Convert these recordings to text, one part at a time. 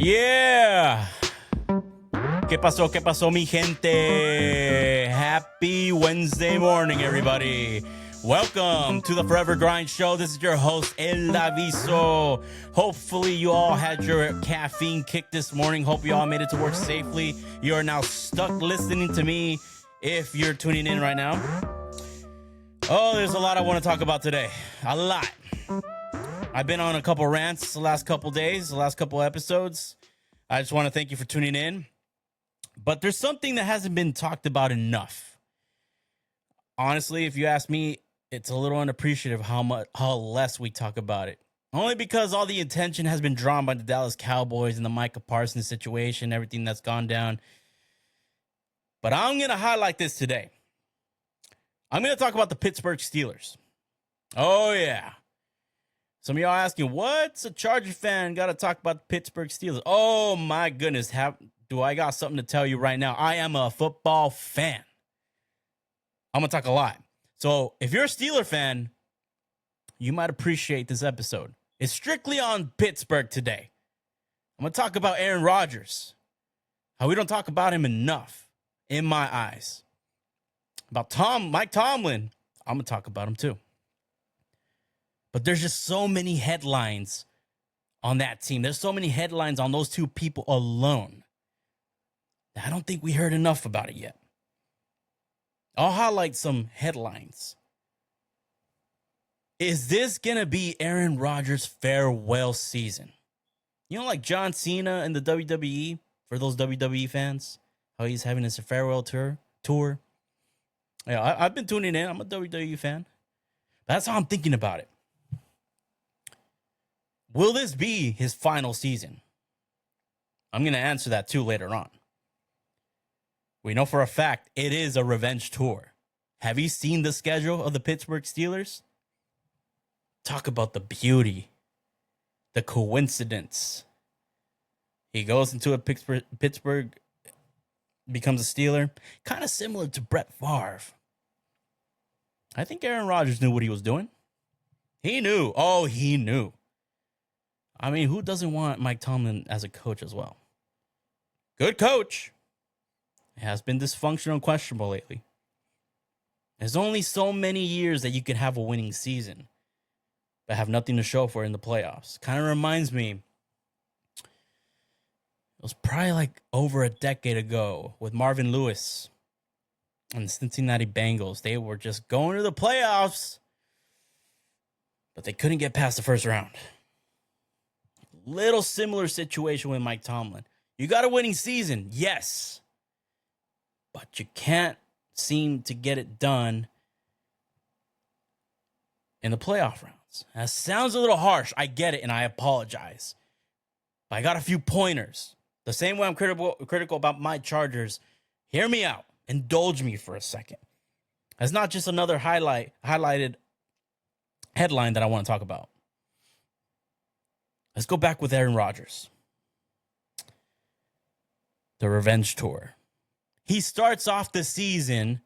Yeah. ¿Qué pasó, mi gente? Happy Wednesday morning, everybody. Welcome to the Forever Grind Show. This is your host, El Aviso. Hopefully, you all had your caffeine kick this morning. Hope you all made it to work safely. You are now stuck listening to me if you're tuning in right now. Oh, there's a lot I want to talk about today. A lot. I've been on a couple rants the last couple days, the last couple episodes. I just want to thank you for tuning in. But there's something that hasn't been talked about enough. Honestly, if you ask me, it's a little unappreciative how less we talk about it. Only because all the attention has been drawn by the Dallas Cowboys and the Micah Parsons situation, everything that's gone down. But I'm going to highlight this today. I'm going to talk about the Pittsburg Steelers. Oh, yeah. Some of y'all asking, what's a Charger fan got to talk about the Pittsburgh Steelers? Oh, my goodness. Do I got something to tell you right now? I am a football fan. I'm going to talk a lot. So if you're a Steeler fan, you might appreciate this episode. It's strictly on Pittsburgh today. I'm going to talk about Aaron Rodgers. How we don't talk about him enough, in my eyes. About Mike Tomlin, I'm going to talk about him too. But there's just so many headlines on that team. There's so many headlines on those two people alone. I don't think we heard enough about it yet. I'll highlight some headlines. Is this going to be Aaron Rodgers' farewell season? You know, like John Cena in the WWE, for those WWE fans, how he's having his farewell tour. Yeah, I've been tuning in. I'm a WWE fan. That's how I'm thinking about it. Will this be his final season? I'm going to answer that too later on. We know for a fact it is a revenge tour. Have you seen the schedule of the Pittsburgh Steelers? Talk about the beauty, the coincidence. He goes into a Pittsburgh, becomes a Steeler, kind of similar to Brett Favre. I think Aaron Rodgers knew what he was doing. He knew. Oh, he knew. I mean, who doesn't want Mike Tomlin as a coach as well? Good coach. It has been dysfunctional and questionable lately. There's only so many years that you can have a winning season, but have nothing to show for it in the playoffs. Kind of reminds me, it was probably like over a decade ago with Marvin Lewis and the Cincinnati Bengals. They were just going to the playoffs, but they couldn't get past the first round. Little similar situation with Mike Tomlin. You got a winning season, yes, but you can't seem to get it done in the playoff rounds. That sounds a little harsh. I get it, and I apologize. But I got a few pointers. The same way I'm critical about my Chargers. Hear me out. Indulge me for a second. That's not just another highlighted headline that I want to talk about. Let's go back with Aaron Rodgers. The revenge tour. He starts off the season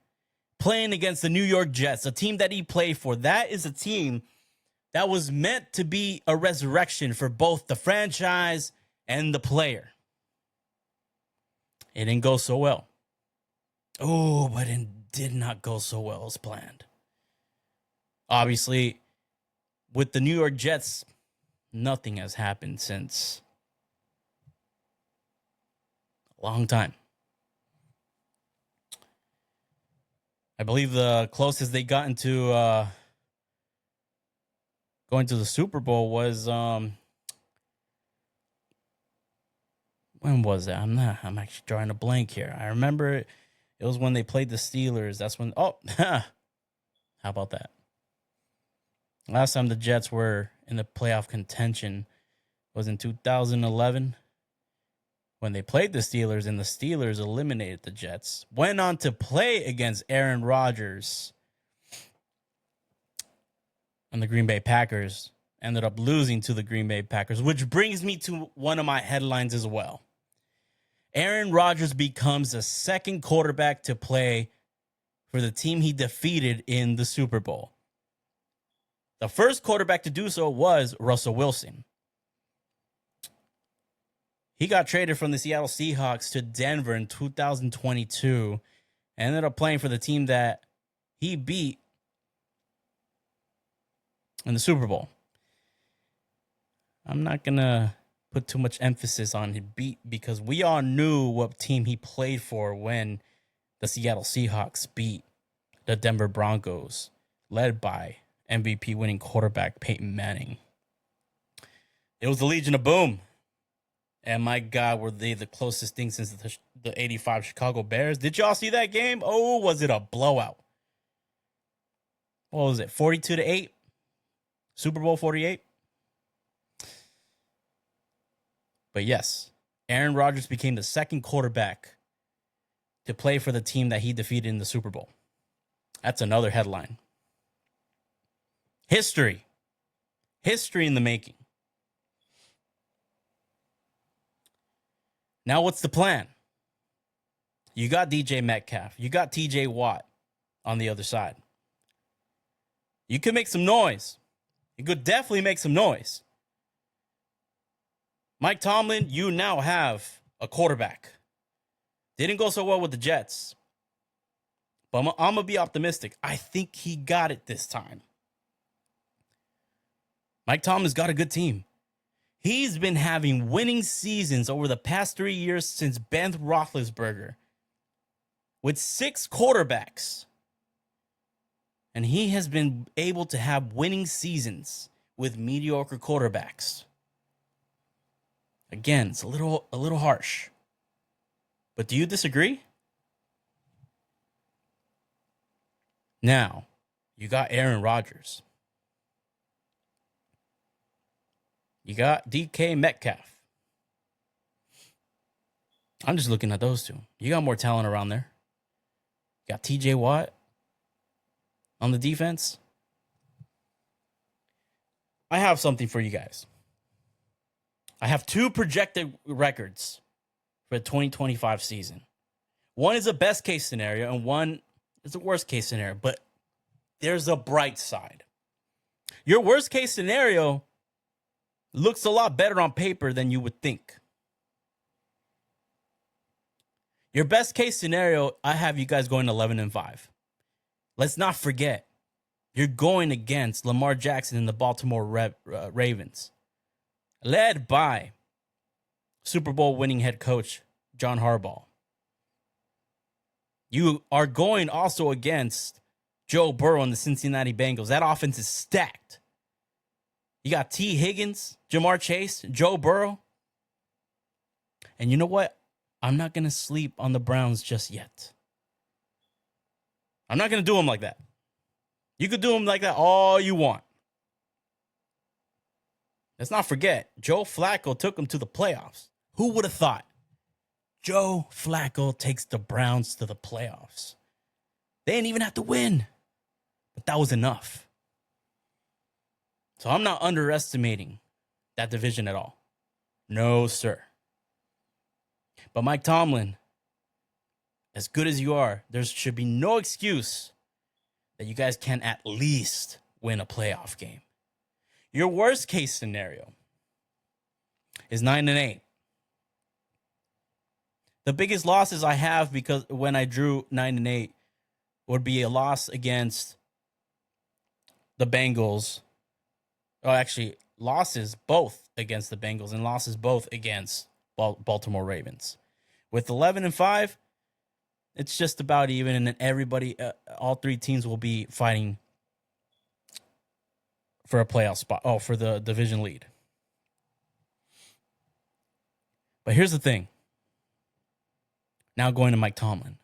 playing against the New York Jets, a team that he played for. That is a team that was meant to be a resurrection for both the franchise and the player. It didn't go so well. Oh, but it did not go so well as planned. Obviously, with the New York Jets, nothing has happened since a long time. I believe the closest they got into going to the Super Bowl was when was that? I'm actually drawing a blank here. I remember it was when they played the Steelers. That's when how about that? Last time the Jets were in the playoff contention was in 2011 when they played the Steelers, and the Steelers eliminated the Jets. Went on to play against Aaron Rodgers, and the Green Bay Packers ended up losing to the Green Bay Packers, which brings me to one of my headlines as well. Aaron Rodgers becomes the second quarterback to play for the team he defeated in the Super Bowl. The first quarterback to do so was Russell Wilson. He got traded from the Seattle Seahawks to Denver in 2022 and ended up playing for the team that he beat in the Super Bowl. I'm not going to put too much emphasis on his beat because we all knew what team he played for when the Seattle Seahawks beat the Denver Broncos, led by MVP winning quarterback Peyton Manning. It was the Legion of Boom. And my God, were they the closest thing since the 85 Chicago Bears. Did y'all see that game? Oh, was it a blowout? What was it, 42-8? Super Bowl 48? But yes, Aaron Rodgers became the second quarterback to play for the team that he defeated in the Super Bowl. That's another headline. History. History in the making. Now what's the plan? You got DJ Metcalf. You got TJ Watt on the other side. You could make some noise. You could definitely make some noise. Mike Tomlin, you now have a quarterback. Didn't go so well with the Jets. But I'm going to be optimistic. I think he got it this time. Mike Tomlin's got a good team. He's been having winning seasons over the past 3 years since Ben Roethlisberger with 6 quarterbacks. And he has been able to have winning seasons with mediocre quarterbacks. Again, it's a little harsh. But do you disagree? Now, you got Aaron Rodgers. You got DK Metcalf. I'm just looking at those two. You got more talent around there. You got TJ Watt on the defense. I have something for you guys. I have 2 projected records for the 2025 season. One is a best case scenario and one is a worst case scenario, but there's a bright side. Your worst case scenario looks a lot better on paper than you would think. Your best case scenario, I have you guys going 11-5. Let's not forget, you're going against Lamar Jackson and the Baltimore Ravens, led by Super Bowl winning head coach John Harbaugh. You are going also against Joe Burrow and the Cincinnati Bengals. That offense is stacked. You got T. Higgins, Jamar Chase, Joe Burrow. And you know what? I'm not going to sleep on the Browns just yet. I'm not going to do them like that. You could do them like that all you want. Let's not forget, Joe Flacco took them to the playoffs. Who would have thought? Joe Flacco takes the Browns to the playoffs. They didn't even have to win. But that was enough. So I'm not underestimating that division at all. No, sir. But Mike Tomlin, as good as you are, there should be no excuse that you guys can't at least win a playoff game. Your worst case scenario is 9-8. The biggest losses I have, because when I drew 9-8, would be a loss against the Bengals. Oh, actually, losses both against the Bengals and losses both against Baltimore Ravens. With 11-5, it's just about even, and then everybody, all 3 teams will be fighting for a playoff spot. Oh, for the division lead. But here's the thing. Now going to Mike Tomlin.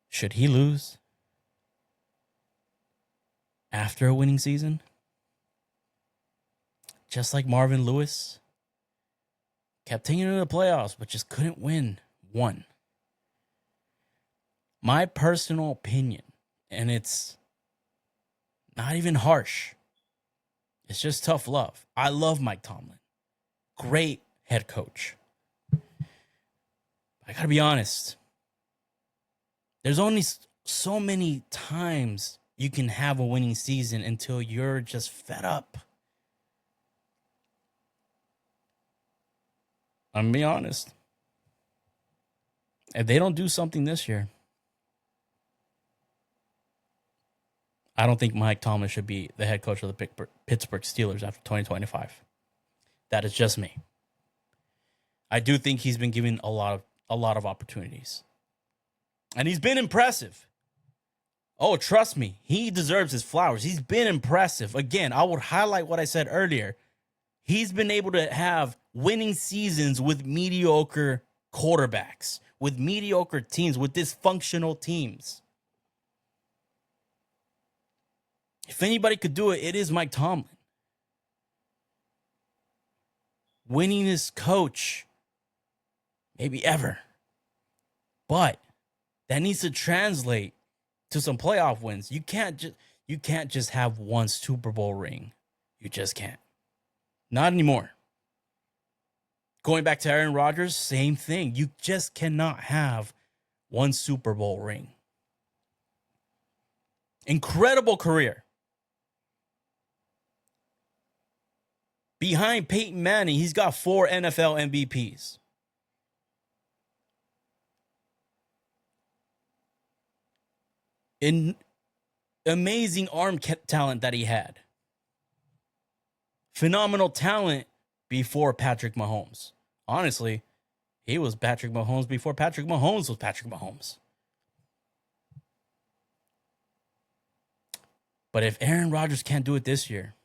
Should he lose after a winning season? Just like Marvin Lewis kept taking it to the playoffs, but just couldn't win one. My personal opinion, and it's not even harsh, it's just tough love. I love Mike Tomlin. Great head coach. I gotta be honest. There's only so many times you can have a winning season until you're just fed up. I'm going to be honest. If they don't do something this year, I don't think Mike Tomlin should be the head coach of the Pittsburg Steelers after 2025. That is just me. I do think he's been given a lot of opportunities. And he's been impressive. Oh, trust me, he deserves his flowers. He's been impressive. Again, I would highlight what I said earlier. He's been able to have winning seasons with mediocre quarterbacks, with mediocre teams, with dysfunctional teams. If anybody could do it, it is Mike Tomlin. Winningest coach, maybe ever. But that needs to translate to some playoff wins. You can't just have one Super Bowl ring. You just can't. Not anymore. Going back to Aaron Rodgers, same thing. You just cannot have one Super Bowl ring. Incredible career. Behind Peyton Manning, he's got 4 NFL MVPs. In amazing arm talent that he had. Phenomenal talent before Patrick Mahomes. Honestly, he was Patrick Mahomes before Patrick Mahomes was Patrick Mahomes. But if Aaron Rodgers can't do it this year,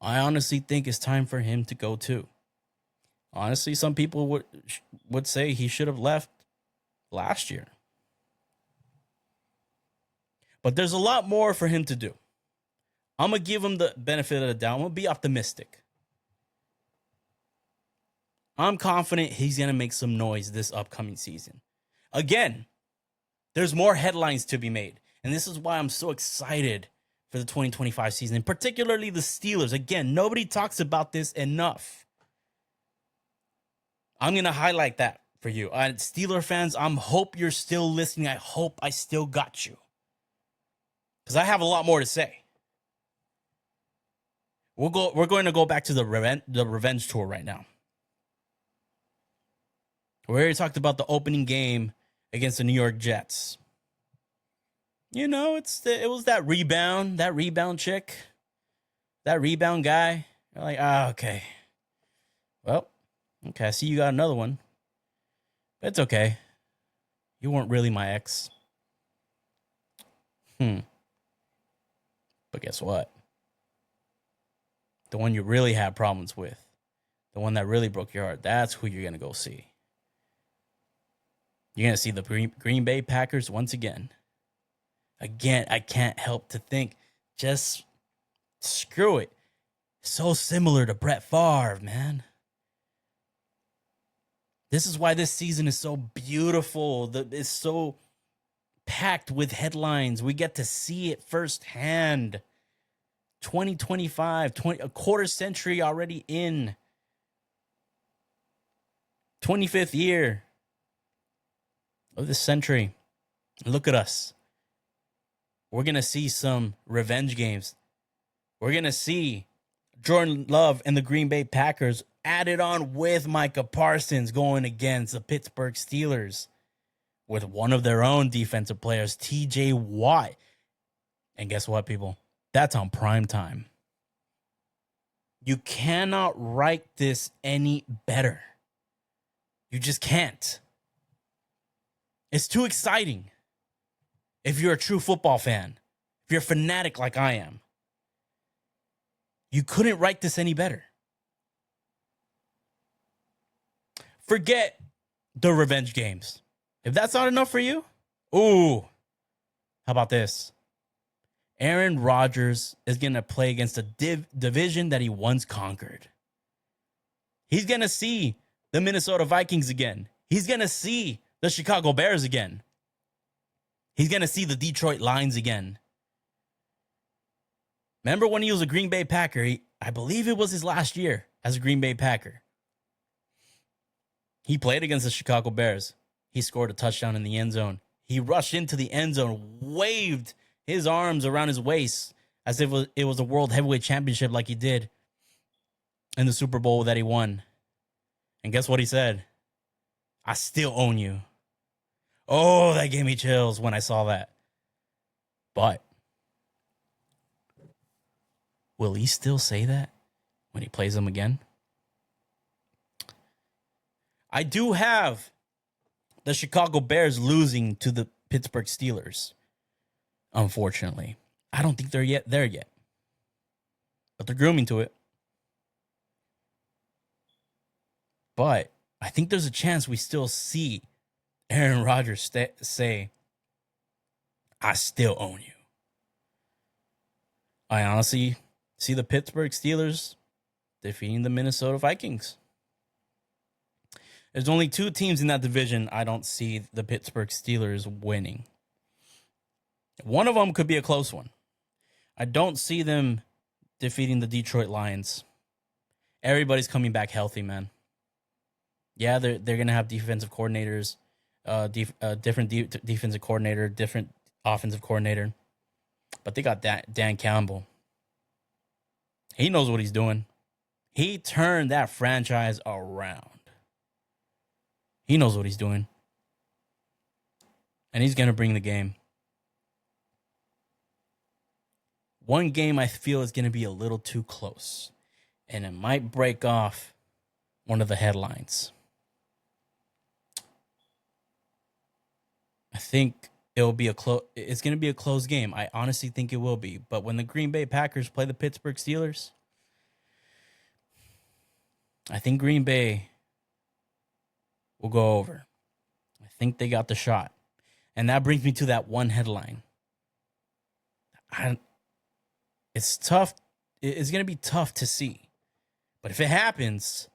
I honestly think it's time for him to go too. Honestly, some people would say he should have left last year. But there's a lot more for him to do. I'm going to give him the benefit of the doubt. I'm going to be optimistic. I'm confident he's going to make some noise this upcoming season. Again, there's more headlines to be made. And this is why I'm so excited for the 2025 season, particularly the Steelers. Again, nobody talks about this enough. I'm going to highlight that for you. Steeler fans, I hope you're still listening. I hope I still got you. Because I have a lot more to say. We're going to go back to the revenge tour right now. We already talked about the opening game against the New York Jets. You know, it was that rebound chick, that rebound guy. You're like, okay. Well, okay, I see you got another one. But it's okay. You weren't really my ex. But guess what? The one you really had problems with, the one that really broke your heart, that's who you're going to go see. You're going to see the Green Bay Packers once again. Again, I can't help to think, just screw it. So similar to Brett Favre, man. This is why this season is so beautiful. It's so packed with headlines. We get to see it firsthand. 2025, a quarter century already in. 25th year of this century. Look at us. We're going to see some revenge games. We're going to see Jordan Love and the Green Bay Packers added on with Micah Parsons going against the Pittsburg Steelers with one of their own defensive players, TJ Watt. And guess what, people? That's on prime time. You cannot write this any better. You just can't. It's too exciting. If you're a true football fan, if you're a fanatic like I am, you couldn't write this any better. Forget the revenge games. If that's not enough for you, how about this? Aaron Rodgers is going to play against a division that he once conquered. He's going to see the Minnesota Vikings again. He's going to see the Chicago Bears again. He's going to see the Detroit Lions again. Remember when he was a Green Bay Packer? I believe it was his last year as a Green Bay Packer. He played against the Chicago Bears. He scored a touchdown in the end zone. He rushed into the end zone, waved his arms around his waist as if it was a World Heavyweight Championship like he did in the Super Bowl that he won. And guess what he said? I still own you. Oh, that gave me chills when I saw that. But will he still say that when he plays them again? I do have the Chicago Bears losing to the Pittsburgh Steelers, unfortunately. I don't think they're there yet. But they're grooming to it. But I think there's a chance we still see Aaron Rodgers say, I still own you. I honestly see the Pittsburgh Steelers defeating the Minnesota Vikings. There's only 2 teams in that division I don't see the Pittsburgh Steelers winning. One of them could be a close one. I don't see them defeating the Detroit Lions. Everybody's coming back healthy, man. Yeah, they're going to have defensive coordinators, different defensive coordinator, different offensive coordinator. But they got Dan Campbell. He knows what he's doing. He turned that franchise around. He knows what he's doing. And he's going to bring the game. One game I feel is going to be a little too close. And it might break off one of the headlines. I think it's going to be a close game. I honestly think it will be. But when the Green Bay Packers play the Pittsburgh Steelers, I think Green Bay will go over. I think they got the shot. And that brings me to that one headline. It's tough. It's going to be tough to see. But if it happens,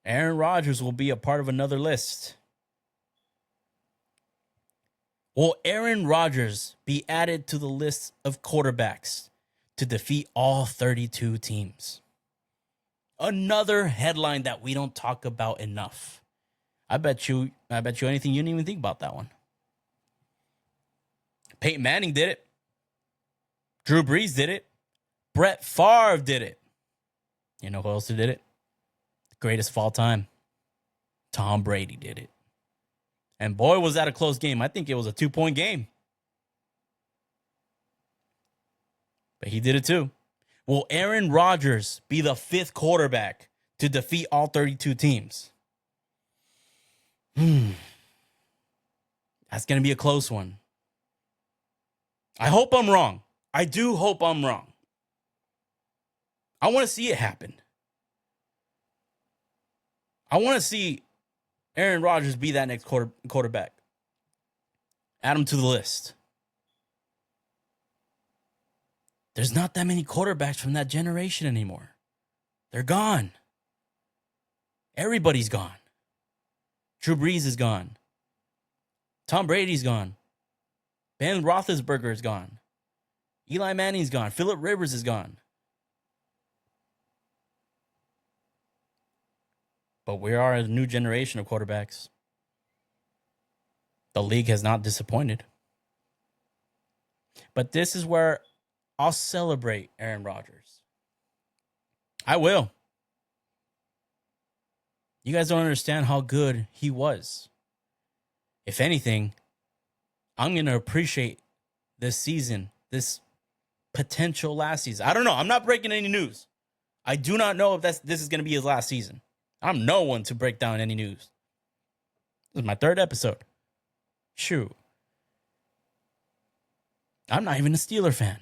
Aaron Rodgers will be a part of another list. Will Aaron Rodgers be added to the list of quarterbacks to defeat all 32 teams? Another headline that we don't talk about enough. I bet you anything you didn't even think about that one. Peyton Manning did it. Drew Brees did it. Brett Favre did it. You know who else did it? The greatest of all time. Tom Brady did it. And boy, was that a close game. I think it was a 2-point game. But he did it too. Will Aaron Rodgers be the 5th quarterback to defeat all 32 teams? That's going to be a close one. I hope I'm wrong. I do hope I'm wrong. I want to see it happen. I want to see Aaron Rodgers be that next quarterback. Add him to the list. There's not that many quarterbacks from that generation anymore. They're gone. Everybody's gone. Drew Brees is gone. Tom Brady's gone. Ben Roethlisberger is gone. Eli Manning's gone. Phillip Rivers is gone. But we are a new generation of quarterbacks. The league has not disappointed. But this is where I'll celebrate Aaron Rodgers. I will. You guys don't understand how good he was. If anything, I'm going to appreciate this season, this potential last season. I don't know. I'm not breaking any news. I do not know if this is going to be his last season. I'm no one to break down any news. This is my 3rd episode. Shoot. I'm not even a Steeler fan.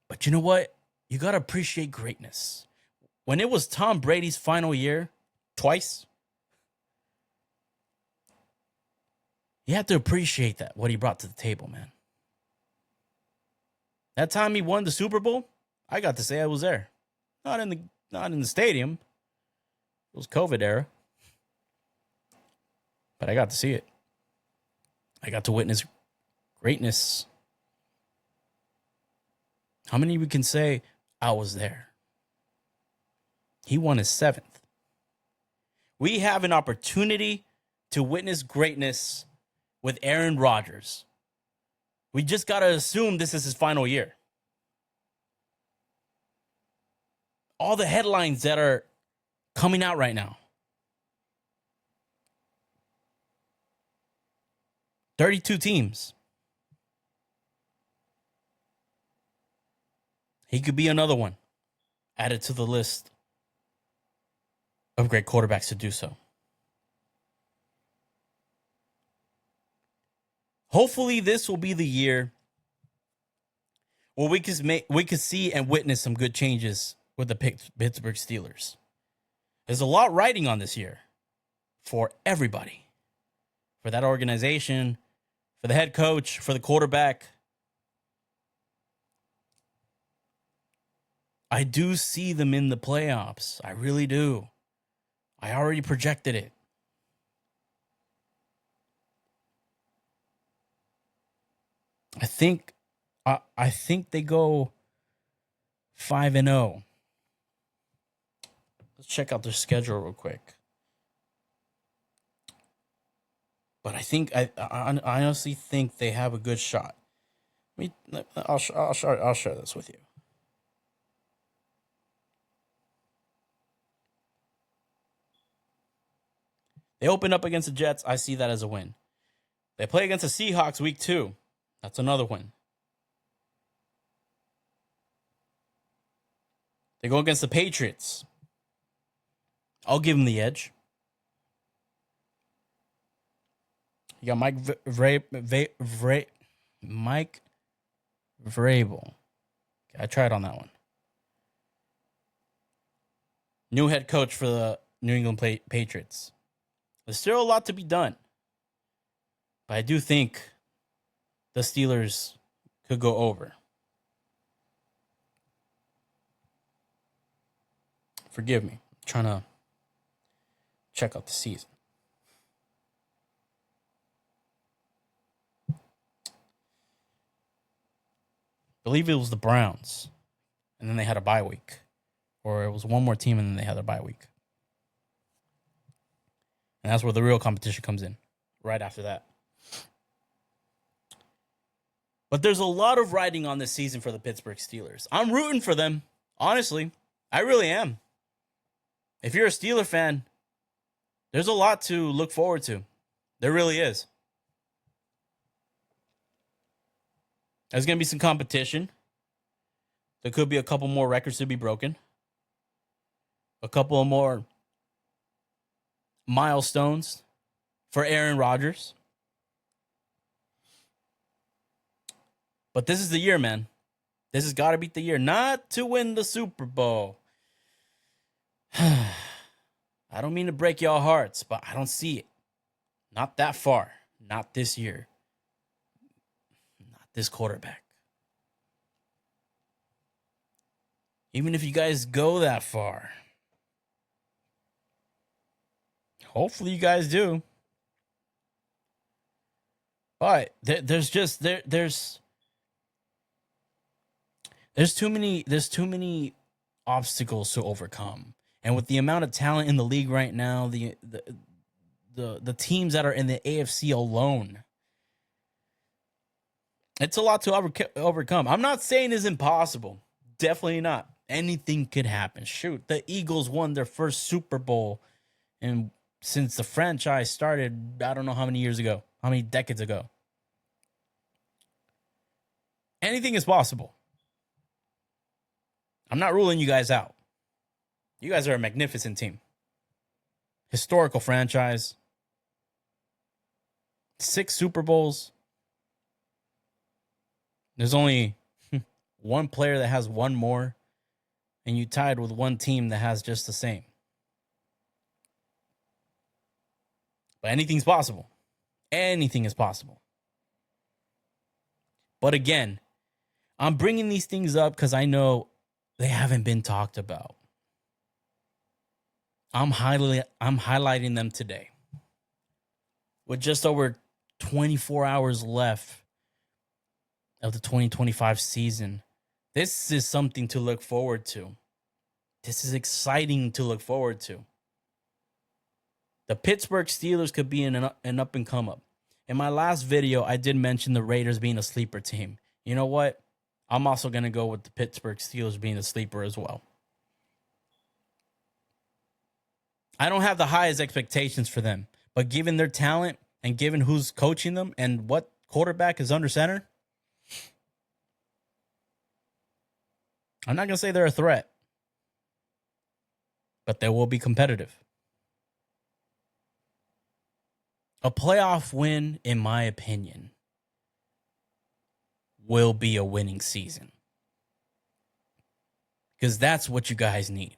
But you know what? You got to appreciate greatness. When it was Tom Brady's final year, twice, you have to appreciate that, what he brought to the table, man. That time he won the Super Bowl, I got to say I was there. Not in the stadium. It was COVID era. But I got to see it. I got to witness greatness. How many of you can say, I was there? He won his 7th. We have an opportunity to witness greatness with Aaron Rodgers. We just got to assume this is his final year. all the headlines that are coming out right now. 32 teams. He could be another one added to the list of great quarterbacks to do so. Hopefully, this will be the year where we could see and witness some good changes with the Pittsburgh Steelers. There's a lot riding on this year for everybody, for that organization, for the head coach, for the quarterback. I do see them in the playoffs. I really do. I already projected it. I think they go 5-0. Let's check out their schedule real quick. But I honestly think they have a good shot. I'll share this with you. They open up against the Jets. I see that as a win. They play against the Seahawks week 2. That's another win. They go against the Patriots. I'll give them the edge. You got Mike Vrabel. I tried on that one. New head coach for the New England Patriots. There's still a lot to be done. But I do think the Steelers could go over. Forgive me. I'm trying to check out the season. I believe it was the Browns. And then they had a bye week. Or it was one more team and then they had a bye week. And that's where the real competition comes in. Right after that. But there's a lot of riding on this season for the Pittsburgh Steelers. I'm rooting for them. Honestly. I really am. If you're a Steeler fan, there's a lot to look forward to. There really is. There's going to be some competition. There could be a couple more records to be broken. A couple of more milestones for Aaron Rodgers. But this is the year, man. This has got to be the year. Not to win the Super Bowl. I don't mean to break y'all hearts, but I don't see it. Not that far. Not this year. Not this quarterback. Even if you guys go that far. Hopefully you guys do. But there's too many obstacles to overcome. And with the amount of talent in the league right now, the teams that are in the AFC alone, it's a lot to overcome. I'm not saying it's impossible. Definitely not. Anything could happen. Shoot, the Eagles won their first Super Bowl and since the franchise started, I don't know how many years ago, how many decades ago. Anything is possible. I'm not ruling you guys out. You guys are a magnificent team. Historical franchise. 6 Super Bowls. There's only one player that has one more, and you tied with one team that has just the same. But anything's possible. Anything is possible. But again, I'm bringing these things up because I know they haven't been talked about. I'm highlighting them today. With just over 24 hours left of the 2025 season, this is something to look forward to. This is exciting to look forward to. The Pittsburgh Steelers could be an up and come up. In my last video, I did mention the Raiders being a sleeper team. You know what? I'm also going to go with the Pittsburgh Steelers being a sleeper as well. I don't have the highest expectations for them, but given their talent and given who's coaching them and what quarterback is under center, I'm not going to say they're a threat, but they will be competitive. A playoff win, in my opinion, will be a winning season. Because that's what you guys need.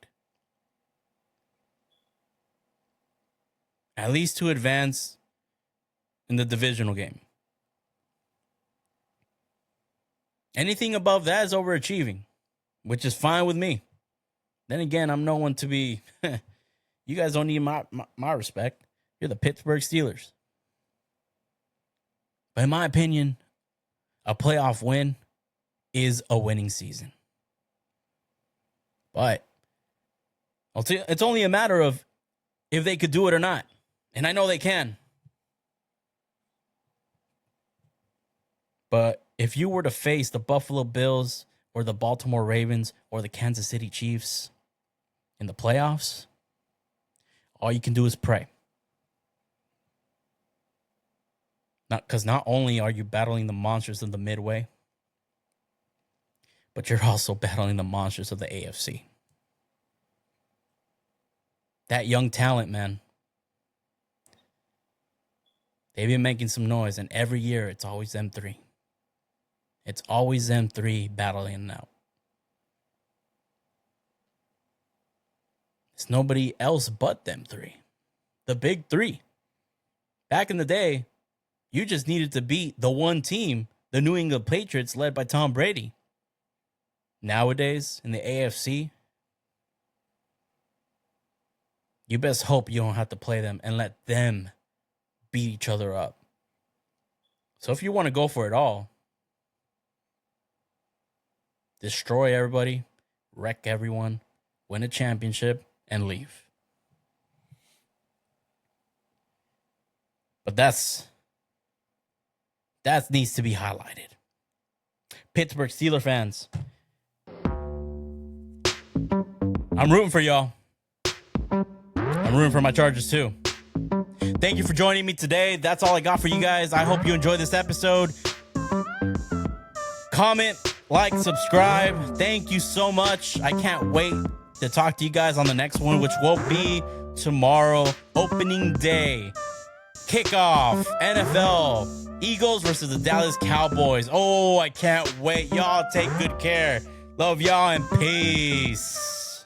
At least to advance in the divisional game. Anything above that is overachieving, which is fine with me. Then again, I'm no one to be... You guys don't need my respect. You're the Pittsburg Steelers. But in my opinion, a playoff win is a winning season. But it's only a matter of if they could do it or not. And I know they can. But if you were to face the Buffalo Bills or the Baltimore Ravens or the Kansas City Chiefs in the playoffs, all you can do is pray. Because not only are you battling the monsters of the Midway, but you're also battling the monsters of the AFC. That young talent, man. They've been making some noise, and every year it's always them three. It's always them three battling it out. It's nobody else but them three. The big three. Back in the day, you just needed to beat the one team, the New England Patriots, led by Tom Brady. Nowadays, in the AFC, you best hope you don't have to play them and let them beat each other up. So if you want to go for it all, destroy everybody, wreck everyone, win a championship, and leave. But that needs to be highlighted. Pittsburgh Steelers fans, I'm rooting for y'all. I'm rooting for my Chargers too. Thank you for joining me today. That's all I got for you guys. I hope you enjoyed this episode. Comment, like, subscribe. Thank you so much. I can't wait to talk to you guys on the next one, which will be tomorrow, opening day. Kickoff, NFL, Eagles versus the Dallas Cowboys. Oh, I can't wait. Y'all take good care. Love y'all and peace.